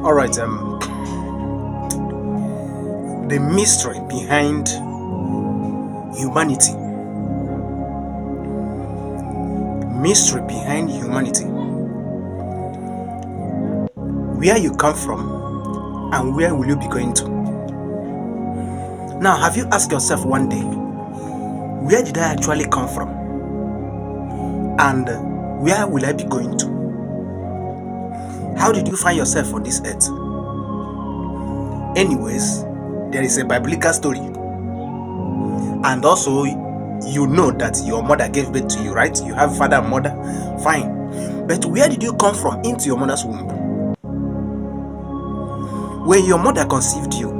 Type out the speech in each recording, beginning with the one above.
All right. The mystery behind humanity. Mystery behind humanity. Where you come from and where will you be going to? Now, have you asked yourself one day, where did I actually come from? And where will I be going to? How did you find yourself on this earth? Anyways, there is a biblical story. And also, you know that your mother gave birth to you, right? You have father and mother. Fine. But where did you come from into your mother's womb? When your mother conceived you,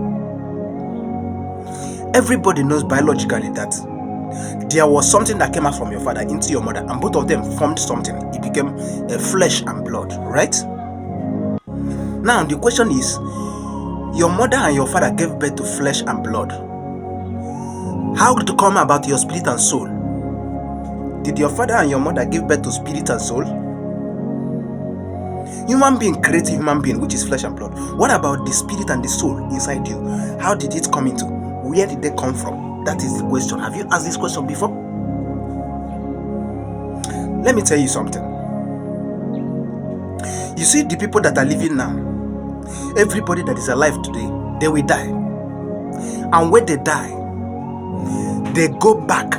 everybody knows biologically that there was something that came out from your father into your mother, and both of them formed something. It became a flesh and blood, right? Now, the question is, your mother and your father gave birth to flesh and blood. How did it come about your spirit and soul? Did your father and your mother give birth to spirit and soul? Human being creates a human being, which is flesh and blood. What about the spirit and the soul inside you? How did it come into? Where did they come from? That is the question. Have you asked this question before? Let me tell you something. You see, the people that are living now, everybody that is alive today, they will die. And when they die, they go back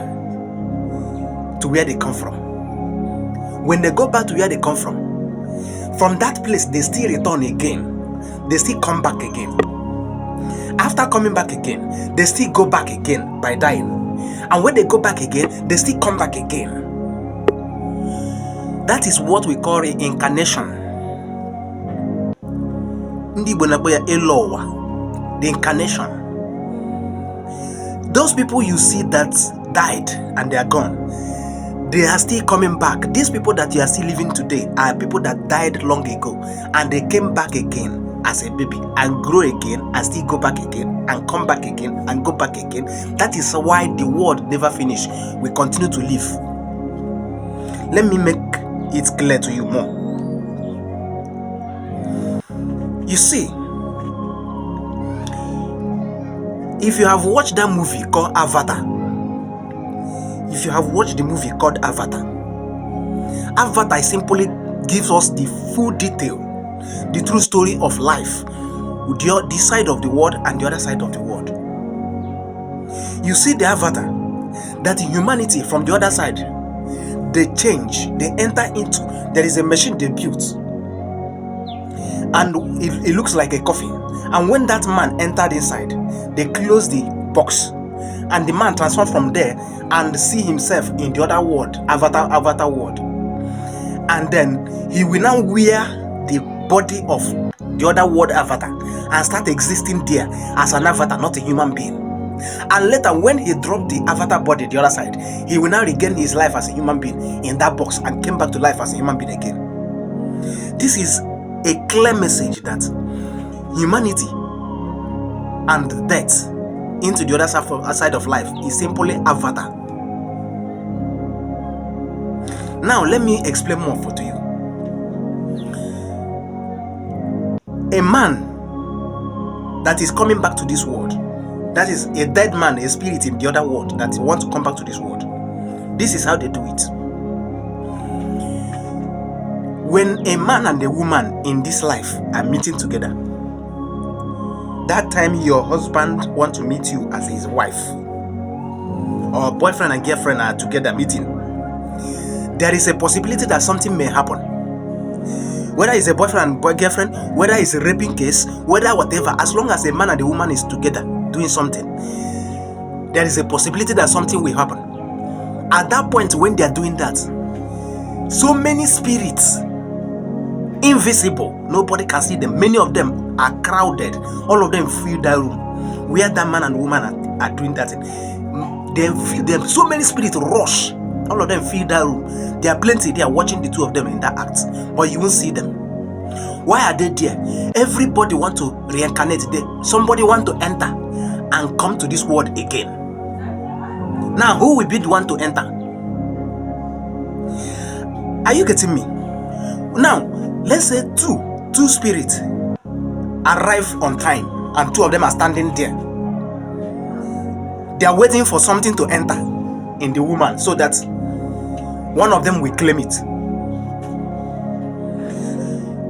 to where they come from. When they go back to where they come from that place, they still return again. They still come back again. After coming back again, they still go back again by dying. And when they go back again, they still come back again. That is what we call reincarnation. The incarnation. Those people you see that died and they are gone, they are still coming back. These people that you are still living today are people that died long ago, and they came back again as a baby and grow again and still go back again and come back again and go back again. That is why the world never finish. We continue to live. Let me make it clear to you more. You see, if you have watched that movie called Avatar, if you have watched the movie called Avatar simply gives us the full detail, the true story of life, with this side of the world and the other side of the world. You see the Avatar, that humanity from the other side, they change, they enter into, there is a machine they built, and it looks like a coffin. And when that man entered inside, they close the box, and the man transformed from there and see himself in the other world, Avatar world. And then he will now wear the body of the other world Avatar and start existing there as an avatar, not a human being. And later, when he dropped the Avatar body the other side, he will now regain his life as a human being in that box and came back to life as a human being again. This is a clear message that humanity and death into the other side of life is simply Avatar. Now let me explain more to you. A man that is coming back to this world, that is a dead man, a spirit in the other world that wants to come back to this world. This is how they do it. When a man and a woman in this life are meeting together, that time your husband wants to meet you as his wife, or boyfriend and girlfriend are together meeting, there is a possibility that something may happen. Whether it's a boyfriend and girlfriend, whether it's a raping case, whether whatever, as long as a man and a woman is together doing something, there is a possibility that something will happen. At that point, when they are doing that, so many spirits, invisible, nobody can see them, many of them are crowded, all of them fill that room where that man and woman are doing that. Then so many spirits rush, all of them fill that room. There are plenty there watching the two of them in that act, but you won't see them. Why are they there? Everybody want to reincarnate there. Somebody want to enter and come to this world again. Now, who will be the one to enter? Are you getting me? Now, let's say two spirits arrive on time and 2 of them are standing there. They are waiting for something to enter in the woman so that one of them will claim it.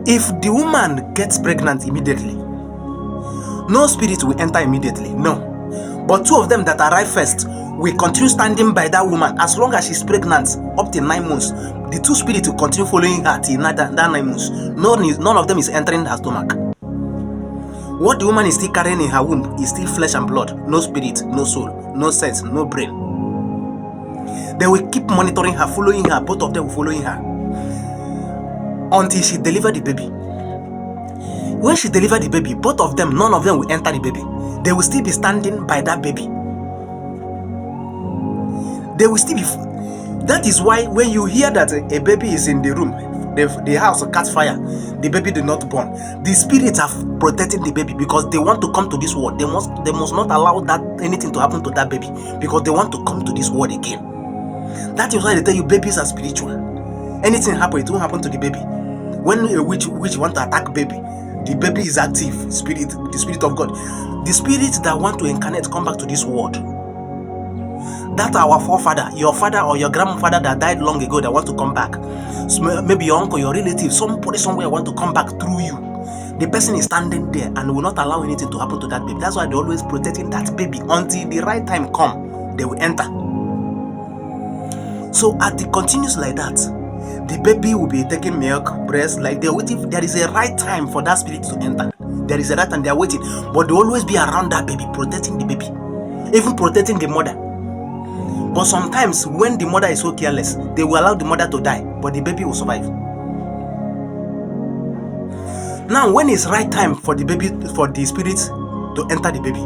If the woman gets pregnant immediately, no spirit will enter immediately, no. But 2 of them that arrive first will continue standing by that woman as long as she's pregnant up to 9 months. The 2 spirits will continue following her till that 9 months. None of them is entering her stomach. What the woman is still carrying in her womb is still flesh and blood, no spirit, no soul, no sense, no brain. They will keep monitoring her, following her, both of them following her until she delivers the baby. When she delivers the baby, both of them, none of them will enter the baby. They will still be standing by that baby. They will still be. That is why when you hear that a baby is in the room, the house catch fire, the baby did not born. The spirits are protecting the baby because they want to come to this world. They must not allow that anything to happen to that baby because they want to come to this world again. That is why they tell you babies are spiritual. Anything happen, it won't happen to the baby. When a witch want to attack baby, the baby is active. The spirit of God. The spirits that want to incarnate come back to this world. That our forefather, your father or your grandfather that died long ago that want to come back. Maybe your uncle, your relative, somebody somewhere want to come back through you. The person is standing there and will not allow anything to happen to that baby. That's why they're always protecting that baby until the right time come. They will enter. So as it continues like that, the baby will be taking milk, breast, like they're waiting. There is a right time for that spirit to enter. There is a right time they are waiting, but they always be around that baby, protecting the baby, even protecting the mother. But sometimes when the mother is so careless, they will allow the mother to die, but the baby will survive. Now, when it's right time for the baby, for the spirit to enter the baby,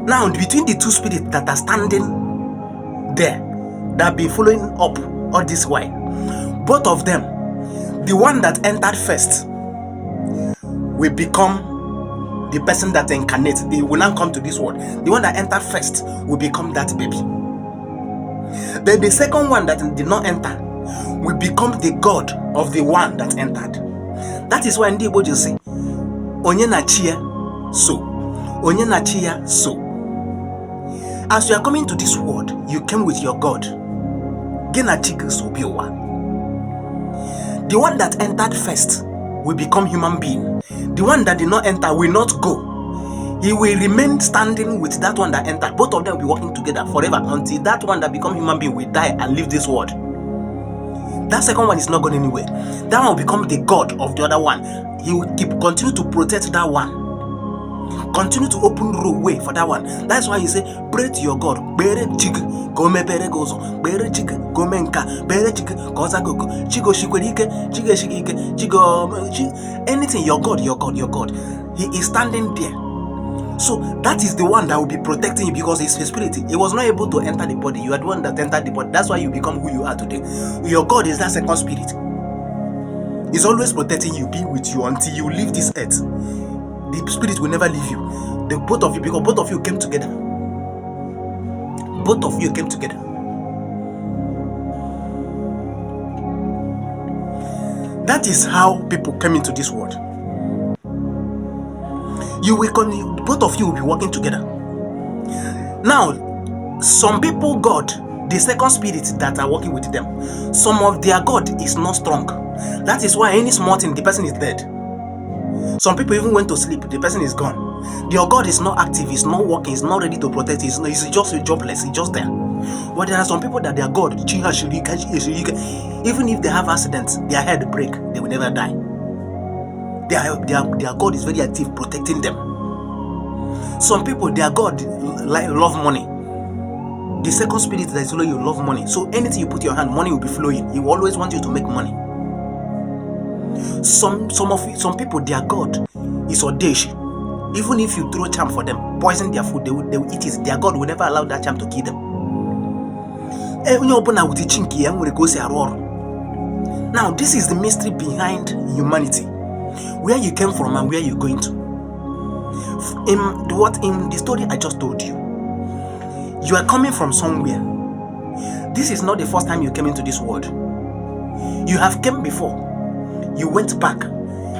now between the 2 spirits that are standing there, that be following up all this while, both of them, the one that entered first will become the person that incarnates. They will not come to this world. The one that entered first will become that baby. Then the second one that did not enter will become the god of the one that entered. That is why in the Igbo you say, Onye na chia so, Onye na chia so. As you are coming to this world, you came with your God. Gena chika so biowa. The one that entered first will become human being. The one that did not enter will not go. He will remain standing with that one that entered. Both of them will be working together forever until that one that become human being will die and leave this world. That second one is not going anywhere. That one will become the god of the other one. He will continue to protect that one. Continue to open the way for that one. That's why you say, pray to your God. Bere chig, go me bere gozo. Bere chig, go menka. Bere chig, goza gogo. Chigo shikwerike, chiga shikike, chigo. Anything, your God, your God, your God. He is standing there. So that is the one that will be protecting you because it's his spirit. He was not able to enter the body. You are the one that entered the body. That's why you become who you are today. Your God is that second spirit. He's always protecting you, be with you until you leave this earth. The spirit will never leave you. The both of you, because both of you came together. Both of you came together. That is how people came into this world. You will both of you will be working together. Now, some people, God, the second spirit that are working with them, some of their God is not strong. That is why any small thing, the person is dead. Some people even went to sleep, the person is gone. Your God is not active, he's not working, he's not ready to protect, he's just jobless, he's just there. But there are some people that their God, even if they have accidents, their head break, they will never die. Their God is very active, protecting them. Some people, their God love money. The second spirit that is following you love money. So anything you put your hand, money will be flowing. He will always want you to make money. Some people, their God is Odeshi. Even if you throw charm for them, poison their food, they will eat it. Their God will never allow that charm to kill them. Now, this is the mystery behind humanity. Where you came from and where you're going to. In the story I just told you, you are coming from somewhere. This is not the first time you came into this world. You have came before. You went back.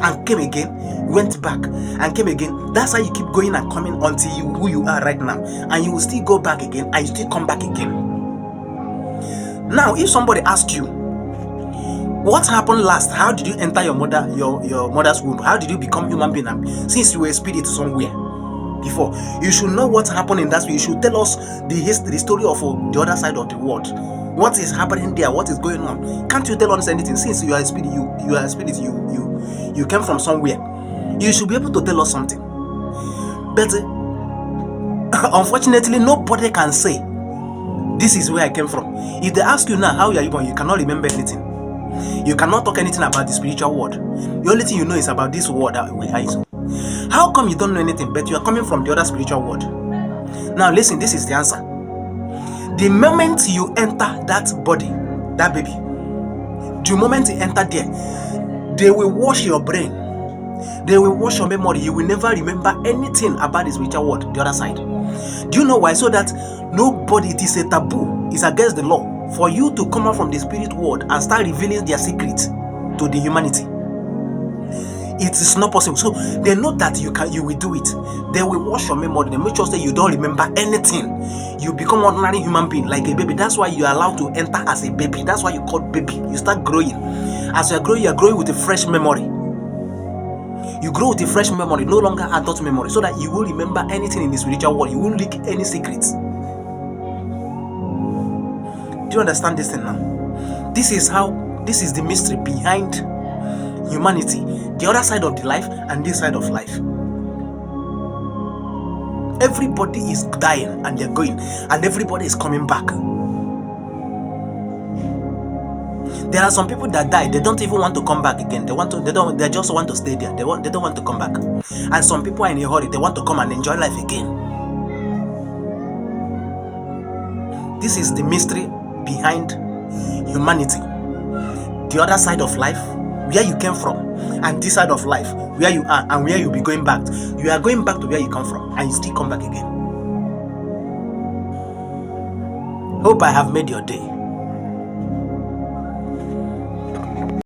and came again, went back and came again. That's how you keep going and coming until you who you are right now. And you will still go back again and you still come back again. Now, if somebody asks you, what happened last? How did you enter your mother's womb? How did you become human being? Since you were a spirit somewhere before, you should know what happened in that way. You should tell us the story of the other side of the world. What is happening there? What is going on? Can't you tell us anything? Since you are a spirit, you are a spirit. You came from somewhere. You should be able to tell us something. But unfortunately, nobody can say this is where I came from. If they ask you now, how are you born? You cannot remember anything. You cannot talk anything about the spiritual world. The only thing you know is about this world that we are in. How come you don't know anything, but you are coming from the other spiritual world? Now listen, this is the answer. The moment you enter that body, that baby, the moment you enter there, they will wash your brain. They will wash your memory. You will never remember anything about the spiritual world, the other side. Do you know why? So that nobody, it is a taboo, it's against the law for you to come out from the spirit world and start revealing their secrets to the humanity. It is not possible. So they know that you will do it. They will wash your memory. They make sure that you don't remember anything. You become an ordinary human being like a baby. That's why you are allowed to enter as a baby. That's why you call baby. You start growing. As you are growing with a fresh memory. You grow with a fresh memory, no longer adult memory, so that you will remember anything in the spiritual world. You won't leak any secrets. Do you understand this thing now? This is the mystery behind humanity, the other side of the life and this side of life. Everybody is dying and they're going, and everybody is coming back. There are some people that die, they don't even want to come back again. They just want to stay there. They don't want to come back. And some people are in a hurry, they want to come and enjoy life again. This is the mystery behind humanity. The other side of life, where you came from, and this side of life, where you are and where you'll be going back. You are going back to where you come from and you still come back again. Hope I have made your day.